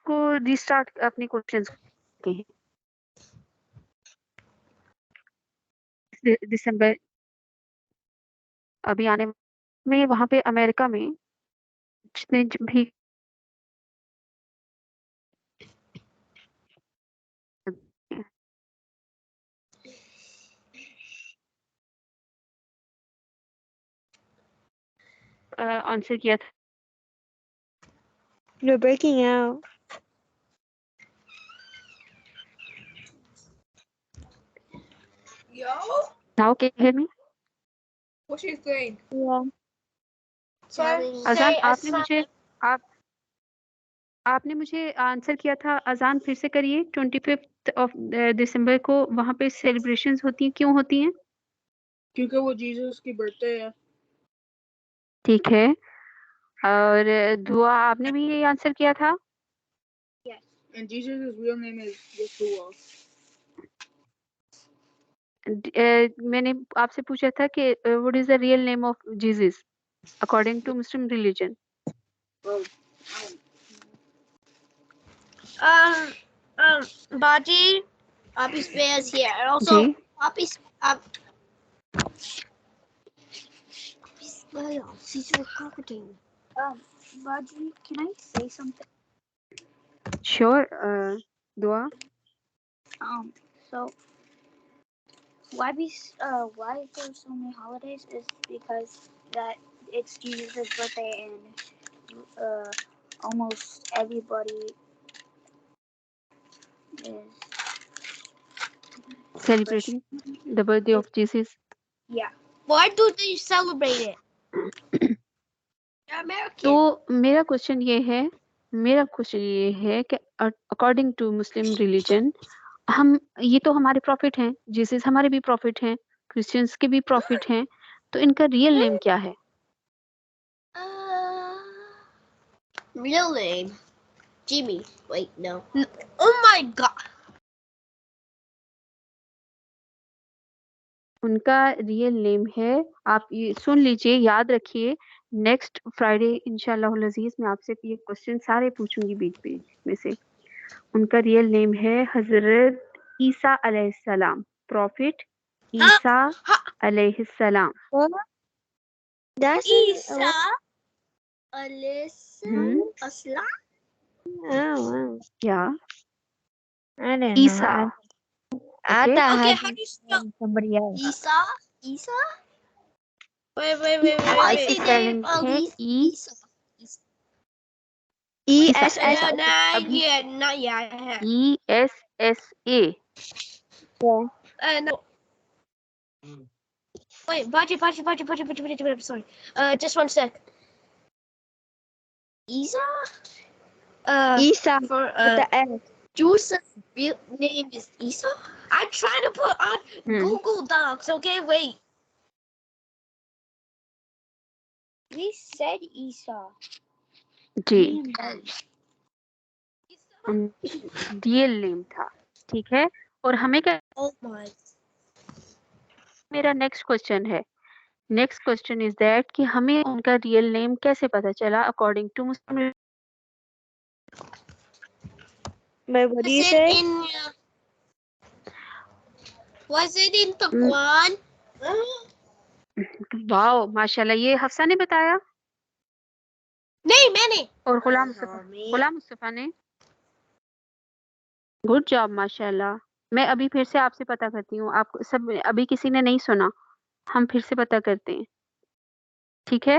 کو ریسٹارٹ اپنے کوشچنز کے ہیں دسمبر ابھی آنے میں وہاں پہ امریکہ میں جتنے بھی آنسر کیا تھا You're breaking out. Yo, now can you hear me what she's doing? Yeah. اذان آپ نے مجھے آنسر کیا تھا اذان پھر سے کریے 25 آف دسمبر کو وہاں پہ سیلیبریشنز ہوتی ہیں کیوں ہوتی ہیں کیونکہ وہ جیسس کی برتھ ڈے ہے. ٹھیک ہے اور دعا آپ نے بھی یہ آنسر کیا تھا And Jesus' real name is Yeshua. میں نے آپ سے پوچھا تھا کہ what is the real name of Jesus according to Muslim religion Baji, Poppy's bears here, and also G Poppy's she's recording. Baji, can I say something? sure دعا So why there so many holidays is because that it's Jesus' birthday and almost everybody is celebrating the birthday of Jesus yeah. Why do they celebrate it? They're American. تو میرا question یہ ہے کہ according to Muslim religion ہم یہ تو ہمارے profit ہیں جیسس ہمارے بھی پروفٹ ہیں کرسچنس کے بھی پروفٹ ہیں تو ان کا ریئل نیم کیا ہے Real name. Jimmy. Wait, no. Oh my god. ان کا ریئل نیم ہے آپ یہ سن لیجئے یاد رکھیے نیکسٹ فرائیڈے انشاءاللہ العزیز میں آپ سے یہ کوشچن سارے پوچھوں گی بیچ بیچ میں سے ان کا ریئل نیم ہے حضرت عیسیٰ علیہ السلام پروفٹ عیسیٰ علیہ السلام That's Isa. Alyssa. Asla. Oh, wow. کیا I didn't Isa know. I Okay. thought Okay, I how had do you spell somebody else. Isa? Isa? Wait. I What's see the spelling name of ہے Isa? ESS. ابھی Yeah. ESSA No. Wait, Baji, sorry. Just one sec. Isa? Isa For, with the S. Joseph's real name is Isa? I'm trying to put on Google Docs, okay? Wait. We said Isa. جی real name تھا ٹھیک ہے اور ہمیں کیا Oh my. میرا next question ہے next question is that کہ ہمیں ان کا ریئل نیم کیسے پتا چلا according to Muslim But what do you say? Was it in the Quran? واو ماشاء اللہ یہ حفصہ نے بتایا نہیں میں نے اور غلام مصطفیٰ نے گڈ جاب ماشاء اللہ میں ابھی پھر سے آپ سے پتا کرتی ہوں آپ سب ابھی کسی نے نہیں سنا ہم پھر سے پتا کرتے ہیں ٹھیک ہے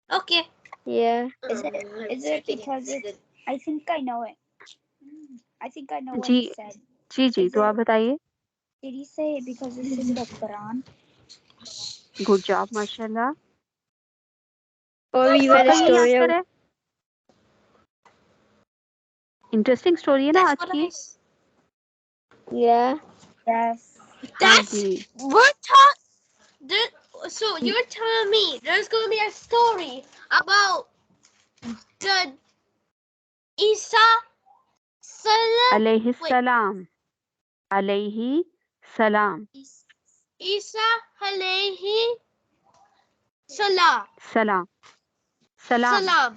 Okay. Yeah. Is it because it's, I think I know it. I think I know what G he said. جی تو آپ بتائیے Did he say it because it's in the Quran? Good job ماشاء اللہ Or you read a story of interesting story ہے نا That's آج what کی Yeah. Yes. ہاں That's G we're taught. So you're telling me there's gonna be a story about the Isa Salam. علیہ السلام علیہ السلام Isa alayhi salam. سلام سلام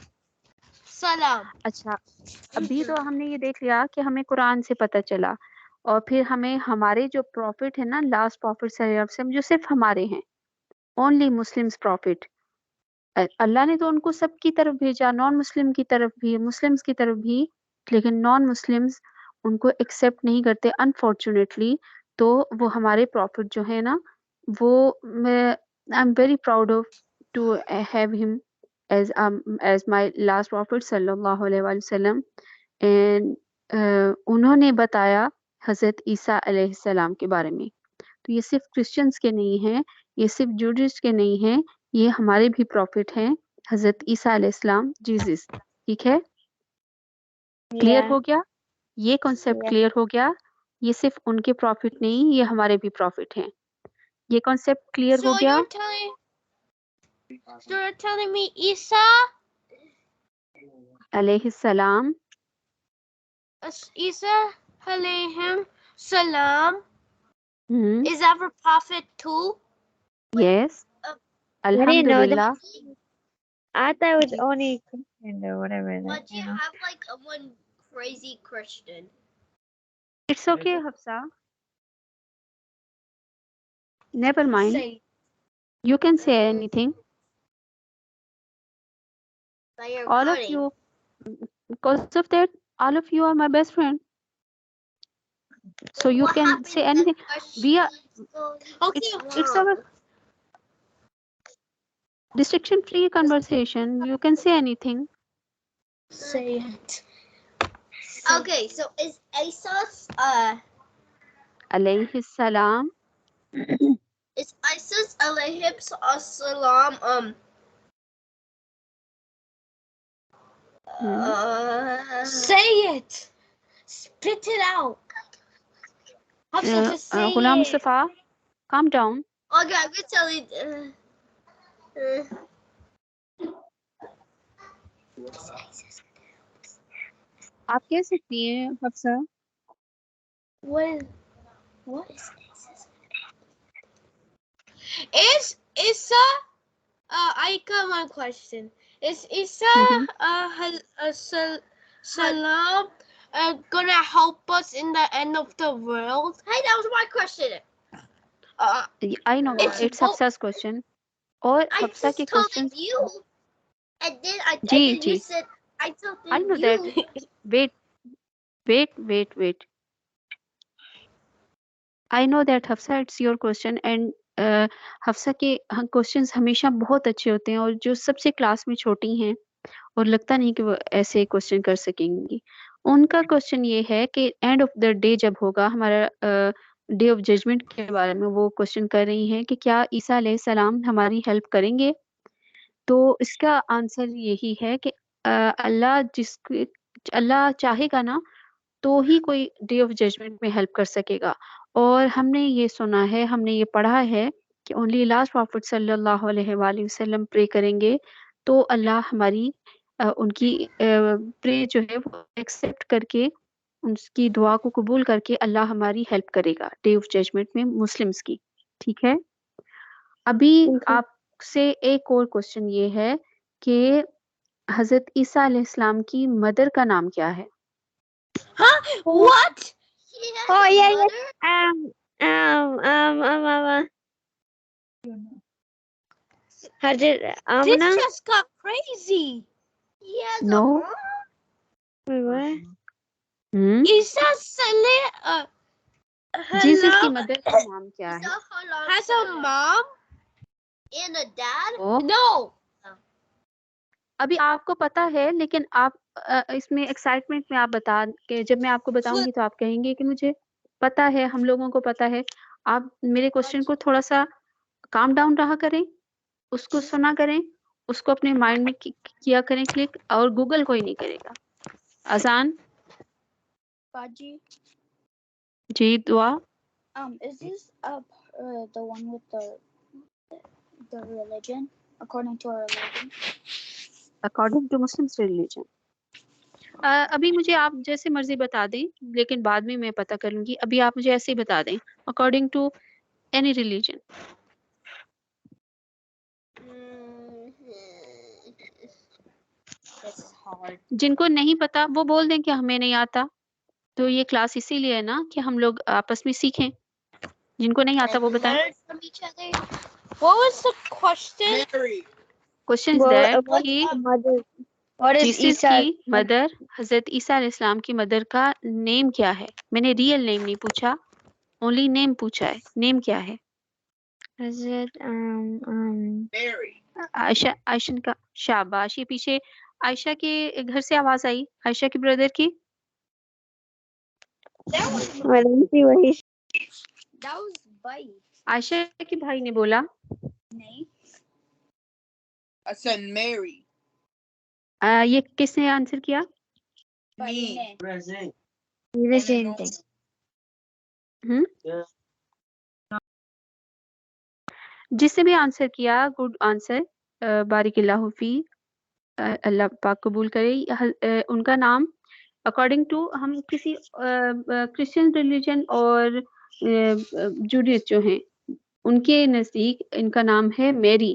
salam. اچھا ابھی تو ہم نے یہ دیکھ لیا کہ ہمیں قرآن سے پتہ چلا اور پھر ہمیں ہمارے جو پروفٹ ہیں نا لاسٹ پروفٹ صلی اللہ علیہ وسلم جو صرف ہمارے ہیں اونلی مسلمس پروفٹ اللہ نے تو ان کو سب کی طرف بھیجا نان مسلم کی طرف بھی مسلمس کی طرف بھی لیکن نان مسلمس ان کو ایکسیپٹ نہیں کرتے انفارچونیٹلی تو وہ ہمارے پروفٹ جو ہے نا وہ میں I am very proud of two have ہم as my last prophet صلی اللہ علیہ وآلہ وسلم and انہوں نے بتایا حضرت عیسیٰ علیہ السلام کے بارے میں تو یہ صرف کرسچنس کے نہیں ہیں یہ صرف جوڈسٹ کے نہیں ہیں یہ ہمارے بھی پروفٹ ہیں حضرت عیسیٰ علیہ السلام جیزس ٹھیک ہے کلیئر Yeah. ہو گیا یہ کانسیپٹ Yeah. کلیئر ہو گیا یہ صرف ان کے پروفٹ نہیں یہ ہمارے بھی پروفٹ ہیں یہ کانسیپٹ کلیئر ہو So گیا you're telling me Isa علیہ السلام alayhim salam is our prophet too? Yes I didn't know الحمدللہ that. I thought it was only Christian or whatever. But That, you you know. have like one crazy Christian. It's okay Hafsa never mind Say you can say anything that you're all of cutting. you because of that all of you are my best friend so you What can happened say to anything we are Okay, it's our restriction free conversation you can say anything say it. Okay, so is Isis alayhi salam is Isis alayhim salam say it. Spit it out. Hafsa, just say Ghulam it. Mustafa calm down Okay, I'm gonna tell you. آپ کہہ سکتی ہیں Hafsa What is Isis? Is Isa? I got one question. Is Isa salam gonna help us in the end of the world? Hey, that was my question. I know it's Hafsa's question اور I Hafsa کے just told questions it you, and then G you G said I told I it know you. that wait I know that Hafsa it's your question and Hafsa کے questions ہمیشہ بہت اچھے ہوتے ہیں اور جو سب سے کلاس میں چھوٹی ہیں اور لگتا نہیں کہ وہ ایسے کوشچن کر سکیں گی ان کا کوشچن یہ ہے کہ اینڈ آف دا ڈے جب ہوگا ہمارا ڈے آف ججمنٹ کے بارے میں وہ کوشچن کر رہی ہیں کہ کیا عیسیٰ علیہ السلام ہماری ہیلپ کریں گے تو اس کا آنسر یہی ہے کہ اللہ چاہے گا نا تو ہی کوئی ڈے آف ججمنٹ میں ہیلپ کر سکے گا اور ہم نے یہ سنا ہے ہم نے یہ پڑھا ہے کہ اونلی لاسٹ پروفٹ صلی اللہ علیہ وآلہ وسلم پرے کریں گے تو اللہ ہماری ان کی پرے جو ہے وہ ایکسیپٹ کر کے ان کی دعا کو قبول کر کے اللہ ہماری ہیلپ کرے گا ڈے آف ججمنٹ میں مسلمس کی ٹھیک ہے ابھی آپ سے ایک اور کوشچن یہ ہے کہ حضرت عیسیٰ علیہ السلام کی مدر کا نام کیا ہے Huh? What? She has Oh, a yeah, mother? Hazrat This Amna. just got crazy. He has No. a mom? Wait, what? Isa Saleh Jesus کی مدر کا نام کیا ہے has a mom and a dad? Oh. No. ابھی آپ کو پتا ہے لیکن آپ اس میں ایکسائٹمنٹ میں آپ بتا کہ جب میں آپ کو بتاؤں گی تو آپ کہیں گے کہ مجھے پتا ہے ہم لوگوں کو پتا ہے آپ میرے کوشچن کو تھوڑا سا کام ڈاؤن رہا کریں اس کو سنا کریں اس کو اپنے مائنڈ میں کیا کریں کلک اور گوگل کوئی نہیں کرے گا آسان جی دعا Is this the one with the religion according to our religion? According to Muslim religion ابھی مجھے آپ جیسے مرضی بتا دیں لیکن بعد میں پتہ کر لوں گی ابھی آپ مجھے ایسے ہی بتا دیں according to any religion hard. جن کو نہیں پتا وہ بول دیں کہ ہمیں نہیں آتا. تو یہ کلاس اسی لیے ہے نا کہ ہم لوگ آپس میں سیکھیں. جن کو نہیں آتا وہ بتائیں. Learn from each other. What was the question? Question What is Jesus Isa? کی مدر حضرت عیسیٰ علیہ السلام کی مدر کا نیم کیا ہے؟ میں نے ریئل نیم نہیں پوچھا, اونلی نیم پوچھا ہے. نیم کیا ہے؟ Hazrat عائشہ. عائشہ کا شاباش. یہ پیچھے عائشہ کے گھر سے آواز آئی, عائشہ کے بردر کی. وہی That was bite. عائشہ کے بھائی نے بولا. نہیں. I said Mary. یہ کس نے آنسر کیا؟ بھائی نے. the same thing. جس نے بھی آنسر کیا, گڈ آنسر, بارک اللہ فی, اللہ پاک قبول کرے. ان کا نام اکارڈنگ ٹو ہم کسی کرسچن ریلیجن اور جوڈیس جو ہیں ان کے نزدیک ان کا نام ہے میری.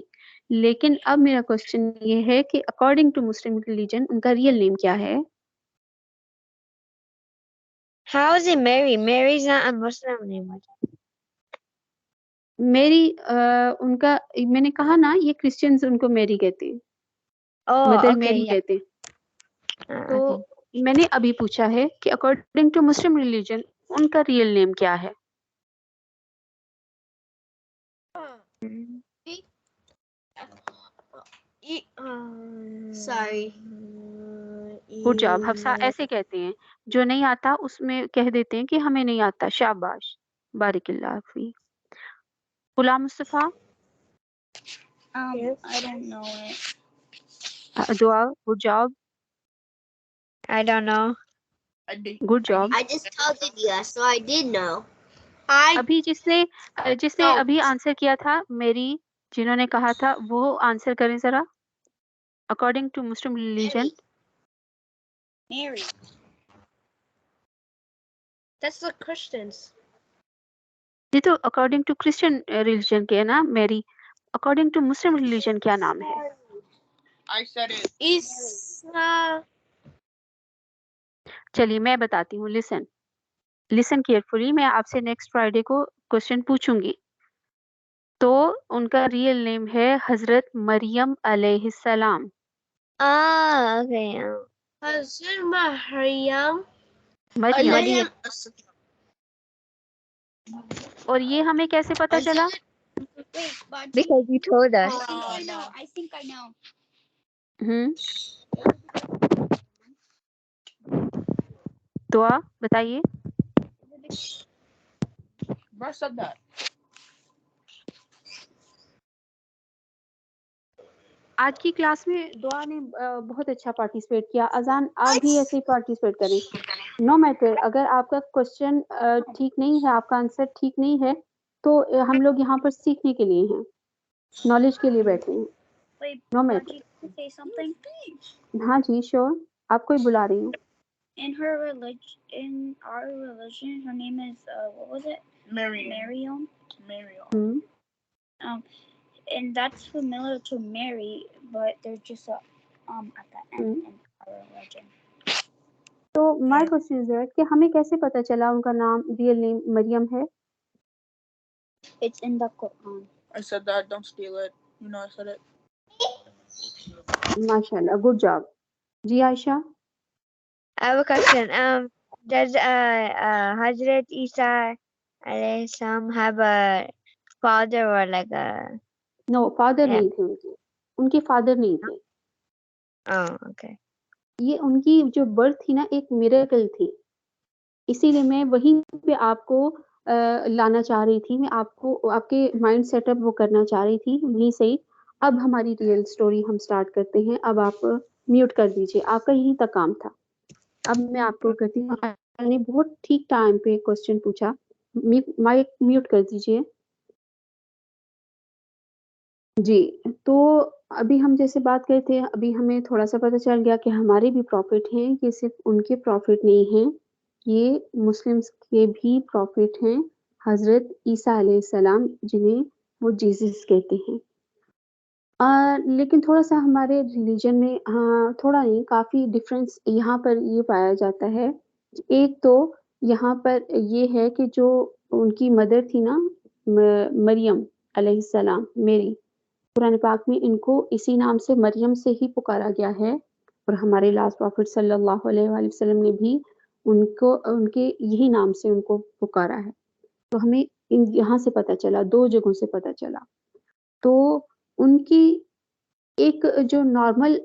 لیکن اب میرا کوشچن یہ ہے کہ اکارڈنگ ٹو مسلم ریلیجن ان کا ریئل نیم کیا ہے؟ How is it Mary? Mary's not a Muslim name. میری ان کا, میں نے کہا نا یہ کرسچنز ان کو میری کہتے ہیں, Oh, مدر okay. میری Yeah. کہتے ہیں. تو Okay. میں نے ابھی پوچھا ہے کہ اکارڈنگ ٹو مسلم ریلیجن ان کا ریئل نیم کیا ہے؟ Sorry. Good job Hafsa. ایسے کہتے ہیں, جو نہیں آتا اس میں کہہ دیتے ہیں کہ ہمیں نہیں آتا. شاباش, بارک اللہ فی. Ghulam Mustafa. I don't know it. دعا. Good job. I don't know. I did. Good job. I just told you yes, so I did know. ابھی جس نے ابھی آنسر کیا تھا میری, جنہوں نے کہا تھا وہ آنسر کریں ذرا. According to Muslim religion. Mary. That's the Christians. یہ تو اکارڈنگ ٹو کرسچن ریلیجن کے ہے نا میری. اکارڈنگ ٹو مسلم ریلیجن کیا نام ہے؟ I said it. Isa. چلیے میں بتاتی ہوں. Listen carefully. میں آپ سے نیکسٹ فرائیڈے کو کوشچن پوچھوں گی. تو ان کا ریئل نیم ہے حضرت مریم علیہ السلام. Ah, okay. Hazrat Maryam. مریم. اور یہ ہمیں کیسے پتا چلا؟ Wait, but Because you told us. I think I know. دعا بتائیے. I said that. آج کی کلاس میں دعا نے بہت اچھا پارٹیسپیٹ کیا. اذان آپ بھی ایسے ہی پارٹیسپیٹ کریں. نو میٹر, اگر آپ کا کوشچن ٹھیک نہیں ہے, آپ کا آنسر ٹھیک نہیں ہے, تو ہم لوگ یہاں پر سیکھنے کے لیے ہیں, نالج کے لیے بیٹھے ہیں. Wait, no but matter. you can say something? ہاں جی شیور, آپ کو ہی بلا رہی ہوں. In her religion, in our religion, her name is what was it? Miriam. Mariam. And that's familiar to Mary, but they're just at the end in our religion. تو my question ہے کہ ہمیں کیسے پتا چلا ان کا نام ریئل نیم مریم ہے؟ It's in the Quran. I said that. Don't steal it. You know I said it. ماشاء اللہ, گڈ جاب. جی Ayesha. I have a question. Does Hazrat Isa alayhi salam have a father or like a? No, father Yeah. نہیں تھے ان کے father نہیں تھے. Oh, okay. یہ ان کی جو برتھ تھی نا ایک میریکل تھی, اسی لیے میں وہیں پہ آپ کو لانا چاہ رہی تھی. میں آپ کو آپ کے مائنڈ سیٹ اپ وہ کرنا چاہ رہی تھی وہیں سے. اب ہماری ریئل سٹوری ہم سٹارٹ کرتے ہیں. اب آپ میوٹ کر دیجئے, آپ کا یہی تک کام تھا. اب میں آپ کو کہتی ہوں, میں نے بہت ٹھیک ٹائم پہ کوشچن پوچھا. مائک میوٹ کر دیجئے. جی, تو ابھی ہم جیسے بات کرتے تھے, ابھی ہمیں تھوڑا سا پتہ چل گیا کہ ہمارے بھی پروفٹ ہیں. یہ صرف ان کے پروفٹ نہیں ہیں, یہ مسلمس کے بھی پروفٹ ہیں, حضرت عیسیٰ علیہ السلام, جنہیں وہ جیزس کہتے ہیں. لیکن تھوڑا سا ہمارے ریلیجن میں تھوڑا نہیں کافی ڈفرینس یہاں پر یہ پایا جاتا ہے. ایک تو یہاں پر یہ ہے کہ جو ان کی مدر تھی نا مریم علیہ السلام، میری، قرآن پاک میں ان کو اسی نام سے مریم سے ہی پکارا گیا ہے، اور ہمارے لاسٹ پروفٹ صلی اللہ علیہ وآلہ وسلم نے بھی ان کے یہی نام سے ان کو پکارا ہے. تو ہمیں یہاں سے پتہ چلا، 2 جگہوں سے پتہ چلا. تو ان کی ایک جو نارمل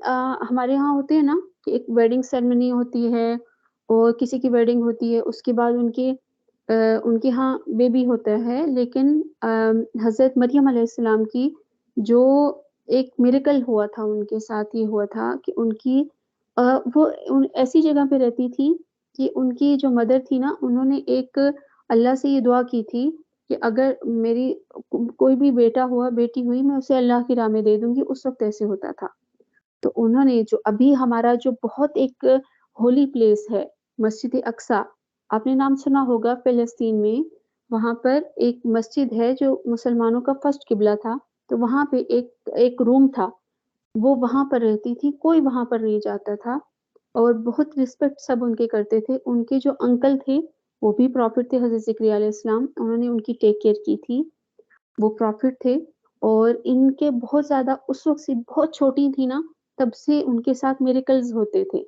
ہمارے یہاں ہوتے ہیں نا کہ ایک ویڈنگ سیرمنی ہوتی ہے اور کسی کی ویڈنگ ہوتی ہے، اس کے بعد ان کے ہاں بیبی ہوتا ہے، لیکن حضرت مریم علیہ السلام کی جو ایک میریکل ہوا تھا ان کے ساتھ یہ ہوا تھا کہ ان کی وہ ایسی جگہ پہ رہتی تھی کہ ان کی جو مدر تھی نا، انہوں نے ایک اللہ سے یہ دعا کی تھی کہ اگر میری کوئی بھی بیٹا ہوا بیٹی ہوئی میں اسے اللہ کی راہ میں دے دوں گی. اس وقت ایسے ہوتا تھا. تو انہوں نے جو ابھی ہمارا جو بہت ایک ہولی پلیس ہے مسجد اقصی، آپ نے نام سنا ہوگا، فلسطین میں وہاں پر ایک مسجد ہے جو مسلمانوں کا فرسٹ قبلہ تھا. تو وہاں پہ ایک روم تھا، وہ وہاں پر رہتی تھی، کوئی وہاں پر نہیں جاتا تھا، اور بہت رسپیکٹ سب ان کے کرتے تھے. ان کے جو انکل تھے وہ بھی پروفٹ تھے، حضرت زکریا علیہ السلام، انہوں نے ان کی ٹیک کیئر کی تھی، وہ پروفٹ تھے. اور ان کے بہت زیادہ اس وقت سے بہت چھوٹی تھی نا تب سے ان کے ساتھ میریکلز ہوتے تھے.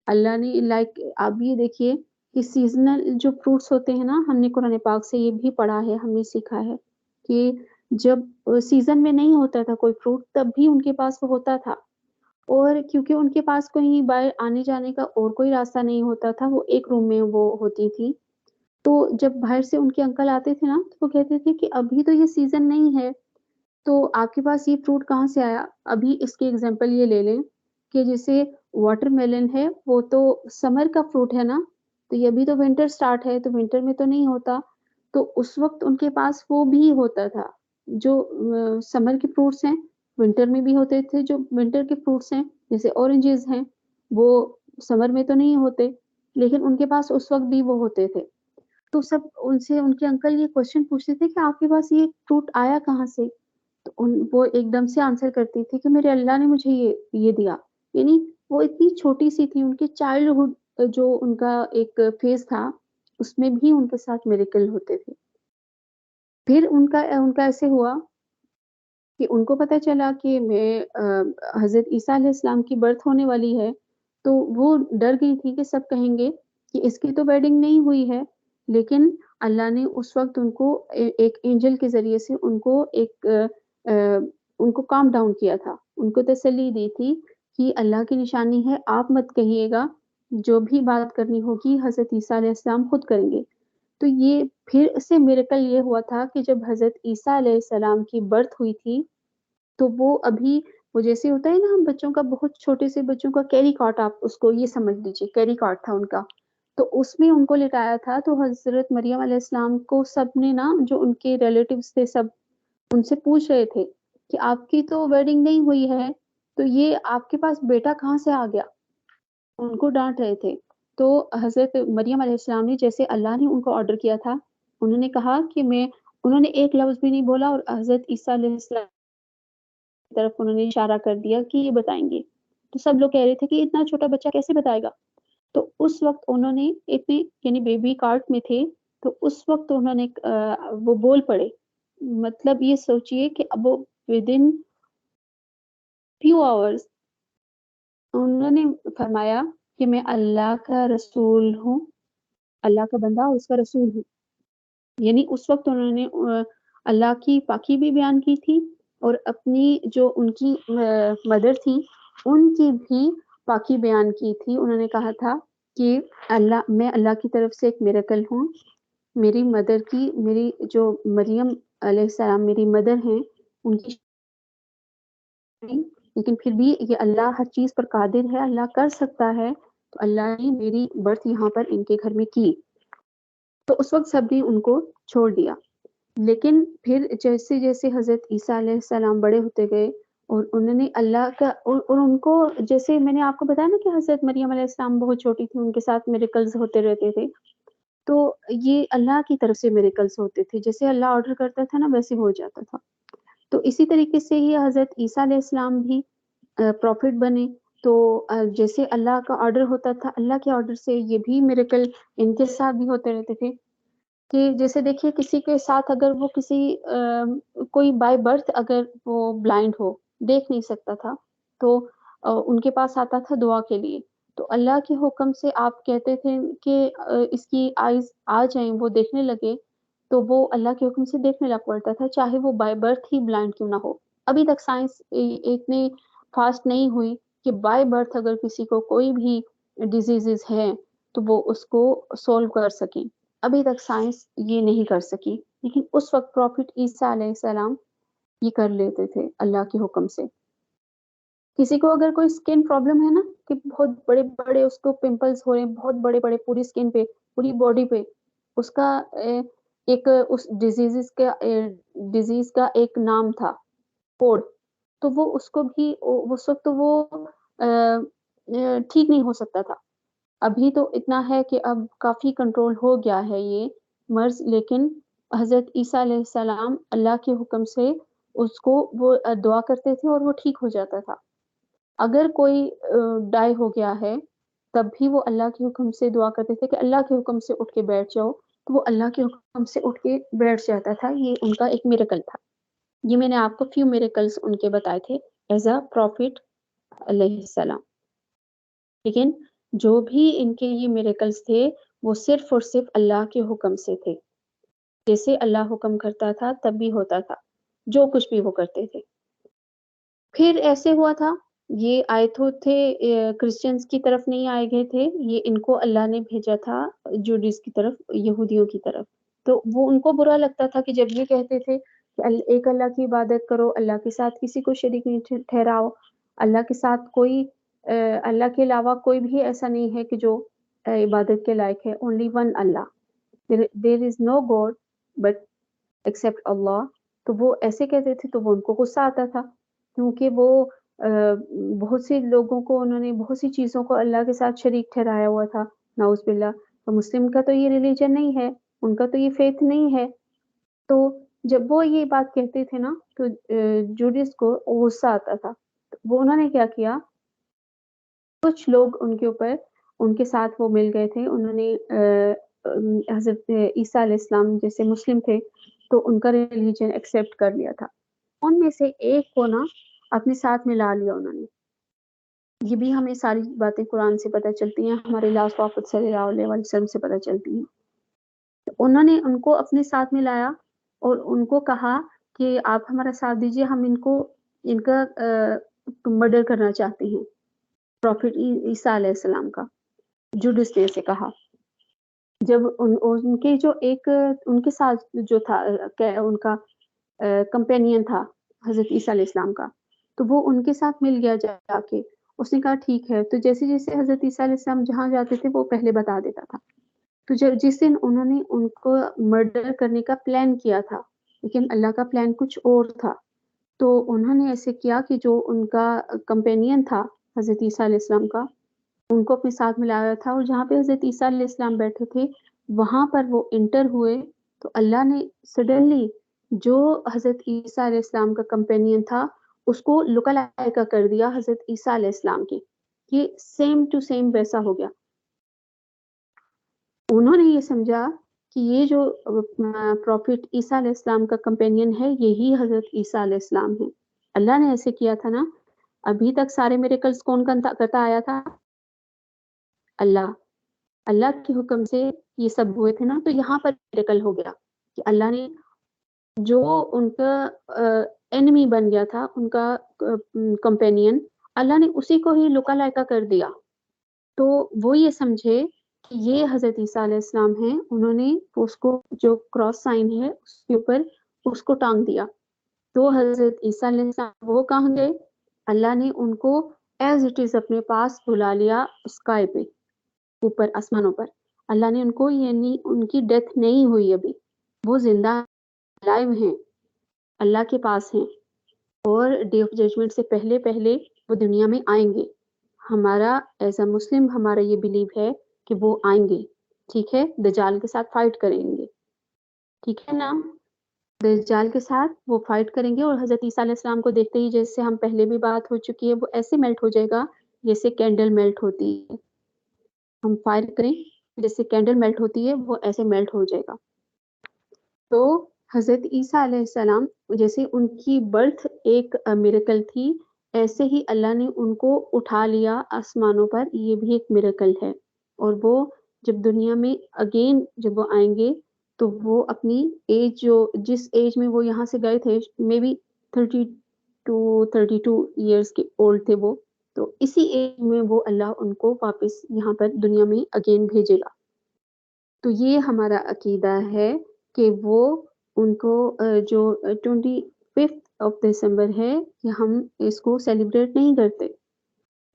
اللہ نے لائک آپ یہ دیکھیے کہ سیزنل جو فروٹس ہوتے ہیں نا، ہم نے قرآن پاک سے یہ بھی پڑھا ہے، ہم نے سیکھا ہے کہ جب سیزن میں نہیں ہوتا تھا کوئی فروٹ تب بھی ان کے پاس وہ ہوتا تھا. اور کیونکہ ان کے پاس کہیں باہر آنے جانے کا اور کوئی راستہ نہیں ہوتا تھا، وہ ایک روم میں وہ ہوتی تھی. تو جب باہر سے ان کے انکل آتے تھے نا تو وہ کہتے تھے کہ ابھی تو یہ سیزن نہیں ہے، تو آپ کے پاس یہ فروٹ کہاں سے آیا؟ ابھی اس کی ایگزامپل یہ لے لیں کہ جیسے واٹر میلن ہے، وہ تو سمر کا فروٹ ہے نا، تو یہ ابھی تو ونٹر سٹارٹ ہے، تو ونٹر میں تو نہیں ہوتا. تو اس وقت ان کے پاس وہ بھی ہوتا تھا، جو سمر کے فروٹس ہیں ونٹر میں بھی ہوتے تھے، جو ونٹر کے فروٹس ہیں جیسے اورنجز ہیں وہ سمر میں تو نہیں ہوتے، لیکن ان کے پاس اس وقت بھی وہ ہوتے تھے. تو سب ان سے ان کے انکل یہ کوشچن پوچھتے تھے کہ آپ کے پاس یہ فروٹ آیا کہاں سے؟ تو وہ ایک دم سے آنسر کرتی تھی کہ میرے اللہ نے مجھے یہ دیا. یعنی وہ اتنی چھوٹی سی تھی، ان کے چائلڈہڈ جو ان کا ایک فیز تھا اس میں بھی ان کے ساتھ میریکل ہوتے تھے. پھر ان کا ایسے ہوا کہ ان کو پتہ چلا کہ میں حضرت عیسیٰ علیہ السلام کی برتھ ہونے والی ہے، تو وہ ڈر گئی تھی کہ سب کہیں گے کہ اس کی تو ویڈنگ نہیں ہوئی ہے. لیکن اللہ نے اس وقت ان کو ایک اینجل کے ذریعے سے ان کو کام ڈاؤن کیا تھا، ان کو تسلی دی تھی کہ اللہ کی نشانی ہے، آپ مت کہیے گا، جو بھی بات کرنی ہوگی حضرت عیسیٰ علیہ السلام خود کریں گے. تو یہ پھر سے میریکل یہ ہوا تھا کہ جب حضرت عیسیٰ علیہ السلام کی برتھ ہوئی تھی تو وہ ابھی وہ جیسے ہوتا ہے نا ہم بچوں کا، بہت چھوٹے سے بچوں کا کیری کاٹ، آپ اس کو یہ سمجھ لیجیے کیری کاٹ تھا ان کا، تو اس میں ان کو لٹایا تھا. تو حضرت مریم علیہ السلام کو سب نے نا، جو ان کے ریلیٹیوز تھے سب ان سے پوچھ رہے تھے کہ آپ کی تو ویڈنگ نہیں ہوئی ہے، تو یہ آپ کے پاس بیٹا کہاں سے آ گیا؟ ان کو ڈانٹ رہے تھے. تو حضرت مریم علیہ السلام نے جیسے اللہ نے ان کو آرڈر کیا تھا، انہوں نے کہا کہ انہوں نے ایک لفظ بھی نہیں بولا، اور حضرت عیسیٰ علیہ السلام کی طرف انہوں نے اشارہ کر دیا کہ یہ بتائیں گے. تو سب لوگ کہہ رہے تھے کہ اتنا چھوٹا بچہ کیسے بتائے گا؟ تو اس وقت انہوں نے اتنے یعنی بیبی کارٹ میں تھے، تو اس وقت انہوں نے وہ بول پڑے. مطلب یہ سوچئے کہ اب وہ ودن فیو آورز انہوں نے فرمایا کہ میں اللہ کا رسول ہوں، اللہ کا بندہ اور اس کا رسول ہوں. یعنی اس وقت انہوں نے اللہ کی پاکی بھی بیان کی تھی، اور اپنی جو ان کی مدر تھی ان کی بھی پاکی بیان کی تھی. انہوں نے کہا تھا کہ میں اللہ کی طرف سے ایک میریکل ہوں، میری مدر کی، میری جو مریم علیہ السلام میری مدر ہیں ان کی، لیکن پھر بھی یہ اللہ ہر چیز پر قادر ہے، اللہ کر سکتا ہے. تو اللہ نے میری برتھ یہاں پر ان کے گھر میں کی. تو اس وقت سب نے ان کو چھوڑ دیا. لیکن پھر جیسے جیسے حضرت عیسیٰ علیہ السلام بڑے ہوتے گئے اور انہوں نے اللہ کا اور ان کو، جیسے میں نے آپ کو بتایا نا کہ حضرت مریم علیہ السلام بہت چھوٹی تھی، ان کے ساتھ میریکلز ہوتے رہتے تھے، تو یہ اللہ کی طرف سے میریکلز ہوتے تھے، جیسے اللہ آرڈر کرتا تھا نا ویسے ہو جاتا تھا. تو اسی طریقے سے ہی حضرت عیسیٰ علیہ السلام بھی پروفٹ بنے، تو جیسے اللہ کا آرڈر ہوتا تھا، اللہ کے آرڈر سے یہ بھی میریکل ان کے ساتھ بھی ہوتے رہتے تھے. کہ جیسے دیکھیے کسی کے ساتھ اگر وہ کسی کوئی بائی برتھ اگر وہ بلائنڈ ہو، دیکھ نہیں سکتا تھا، تو ان کے پاس آتا تھا دعا کے لیے، تو اللہ کے حکم سے آپ کہتے تھے کہ اس کی آئیز آ جائیں، وہ دیکھنے لگے، تو وہ اللہ کے حکم سے دیکھنے لگ پڑتا تھا، چاہے وہ بائی برتھ ہی بلائنڈ کیوں نہ ہو. ابھی تک سائنس اتنی فاسٹ نہیں ہوئی کہ بائی برتھ اگر کسی کو کوئی بھی ڈیزیزز ہے تو وہ اس کو سولو کر سکیں. ابھی تک سائنس یہ نہیں کر سکی، لیکن اس وقت پروفٹ عیسیٰ علیہ السلام یہ کر لیتے تھے اللہ کے حکم سے. کسی کو اگر کوئی اسکن پرابلم ہے نا، کہ بہت بڑے بڑے اس کو پمپلز ہو رہے ہیں، بہت بڑے بڑے پوری اسکن پہ، پوری باڈی پہ، اس کا ایک اس ڈیزیز کا ایک نام تھا، کوڈ، تو وہ اس کو بھی اس وقت وہ ٹھیک نہیں ہو سکتا تھا. ابھی تو اتنا ہے کہ اب کافی کنٹرول ہو گیا ہے یہ مرض، لیکن حضرت عیسیٰ علیہ السلام اللہ کے حکم سے اس کو وہ دعا کرتے تھے اور وہ ٹھیک ہو جاتا تھا. اگر کوئی ڈائی ہو گیا ہے تب بھی وہ اللہ کے حکم سے دعا کرتے تھے کہ اللہ کے حکم سے اٹھ کے بیٹھ جاؤ، تو وہ اللہ کے حکم سے اٹھ کے بیٹھ جاتا تھا. یہ ان کا ایک میریکل تھا. یہ میں نے آپ کو فیو میریکلز ان کے بتائے تھے ایز اے پروفٹ علیہ السلام. لیکن جو بھی ان کے یہ میریکلز تھے وہ صرف اور صرف اللہ کے حکم سے تھے. جیسے اللہ حکم کرتا تھا تب بھی ہوتا تھا، جو کچھ بھی وہ کرتے تھے. پھر ایسے ہوا تھا، یہ آئے تھے کرسچنز کی طرف نہیں آئے گئے تھے، یہ ان کو اللہ نے بھیجا تھا جوڈیز کی طرف، یہودیوں کی طرف. تو وہ ان کو برا لگتا تھا کہ جب یہ کہتے تھے کہ ایک اللہ کی عبادت کرو، اللہ کے ساتھ کسی کو شریک نہیں ٹھہراؤ، اللہ کے ساتھ کوئی اللہ کے علاوہ کوئی بھی ایسا نہیں ہے کہ جو عبادت کے لائق ہے. Only one Allah, there is no god but except Allah. تو وہ ایسے کہتے تھے تو وہ ان کو غصہ آتا تھا، کیونکہ وہ بہت سے لوگوں کو انہوں نے بہت سی چیزوں کو اللہ کے ساتھ شریک ٹھہرایا ہوا تھا، نعوذ باللہ. تو مسلم کا تو یہ ریلیجن نہیں ہے، ان کا تو یہ فیتھ نہیں ہے. تو جب وہ یہ بات کہتے تھے نا تو جوڈیز کو غصہ آتا تھا. وہ انہوں نے کیا کیا، کچھ لوگ ان کے اوپر ان کے ساتھ وہ مل گئے تھے، انہوں نے حضرت عیسیٰ علیہ السلام جیسے مسلم تھے تو ان کا ریلیجن ایکسیپٹ کر لیا تھا. ان میں سے ایک کو نا اپنے ساتھ ملا لیا انہوں نے. یہ بھی ہمیں ساری باتیں قرآن سے پتہ چلتی ہیں، ہمارے لاسٹ پروفٹ صلی اللہ علیہ وسلم سے پتہ چلتی ہیں. انہوں نے ان کو اپنے ساتھ ملایا اور ان کو کہا کہ آپ ہمارا ساتھ دیجئے، ہم ان کا مرڈر کرنا چاہتے ہیں، پروفٹ عیسیٰ علیہ السلام کا. جوڈس نے سے کہا. جب ان کے جو ایک ان کے ساتھ جو تھا ان کا کمپینین تھا حضرت عیسیٰ علیہ السلام کا، تو وہ ان کے ساتھ مل گیا جا کے. اس نے کہا ٹھیک ہے. تو جیسے جیسے حضرت عیسیٰ علیہ السلام جہاں جاتے تھے وہ پہلے بتا دیتا تھا. تو جس دن انہوں نے ان کو مرڈر کرنے کا پلان کیا تھا، لیکن اللہ کا پلان کچھ اور تھا، تو انہوں نے ایسے کیا کہ جو ان کا کمپینین تھا حضرت عیسیٰ علیہ السلام کا، ان کو اپنے ساتھ ملایا تھا، اور جہاں پہ حضرت عیسیٰ علیہ السلام بیٹھے تھے وہاں پر وہ انٹر ہوئے. تو اللہ نے سڈنلی جو حضرت عیسیٰ علیہ السلام کا کمپینین تھا اس کو لکا لائکا کر دیا حضرت عیسیٰ علیہ السلام کے، یہ سیم ٹو سیم ویسا ہو گیا. انہوں نے یہ سمجھا کہ یہ جو پروفٹ عیسیٰ علیہ السلام کا کمپینین ہے یہی حضرت عیسیٰ علیہ السلام ہے. اللہ نے ایسے کیا تھا نا. ابھی تک سارے میریکلز کون کرتا آیا تھا؟ اللہ کے حکم سے یہ سب ہوئے تھے نا. تو یہاں پر میریکل ہو گیا کہ اللہ نے جو ان کا انمی بن گیا تھا، ان کا کمپینین، اللہ نے اسی کو ہی لکا لائکا کر دیا. تو وہ یہ سمجھے کہ یہ حضرت عیسیٰ علیہ السلام ہیں، انہوں نے اس کو جو کراس سائن ہے اس کے اوپر اس کو ٹانگ دیا. تو حضرت عیسیٰ علیہ السلام وہ کہاں گئے؟ اللہ نے ان کو ایز اٹ از اپنے پاس بلا لیا اسکائی پہ، اوپر آسمانوں پر. اللہ نے ان کو، یعنی ان کی ڈیتھ نہیں ہوئی، ابھی وہ زندہ لائیو ہیں، اللہ کے پاس ہیں، اور ڈے آف ججمنٹ سے پہلے پہلے وہ دنیا میں آئیں گے. ہمارا ایز اے مسلم ہمارا یہ بلیو ہے کہ وہ آئیں گے، ٹھیک ہے، دجال کے ساتھ فائٹ کریں گے، ٹھیک ہے نا. دجال کے ساتھ وہ فائٹ کریں گے، اور حضرت عیسیٰ علیہ السلام کو دیکھتے ہی، جیسے ہم پہلے بھی بات ہو چکی ہے، وہ ایسے میلٹ ہو جائے گا جیسے کینڈل میلٹ ہوتی ہے. ہم فائر کریں جیسے کینڈل میلٹ ہوتی ہے، وہ ایسے میلٹ ہو جائے گا. تو حضرت عیسیٰ علیہ السلام جیسے ان کی برتھ ایک میریکل تھی، ایسے ہی اللہ نے ان کو اٹھا لیا آسمانوں پر، یہ بھی ایک میریکل ہے. اور وہ جب دنیا میں اگین جب وہ آئیں گے تو وہ اپنی ایج، جو جس ایج میں وہ یہاں سے گئے تھے، مے بی 32 ایئرس کے اولڈ تھے وہ، تو اسی ایج میں وہ اللہ ان کو واپس یہاں پر دنیا میں اگین بھیجے گا. تو یہ ہمارا عقیدہ ہے کہ وہ ان کو جو 25 دسمبر ہے کہ ہم اس کو سیلیبریٹ نہیں کرتے.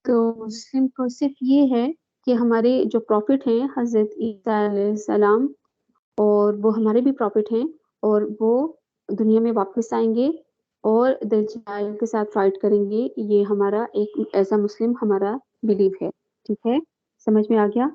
تو مسلم کو صرف یہ ہے کہ ہمارے جو پروفٹ ہیں حضرت عیسیٰ علیہ السلام، اور وہ ہمارے بھی پروفٹ ہیں، اور وہ دنیا میں واپس آئیں گے اور دجال کے ساتھ فائٹ کریں گے. یہ ہمارا ایک ایسا مسلم ہمارا بلیو ہے. ٹھیک ہے، سمجھ میں آ گیا؟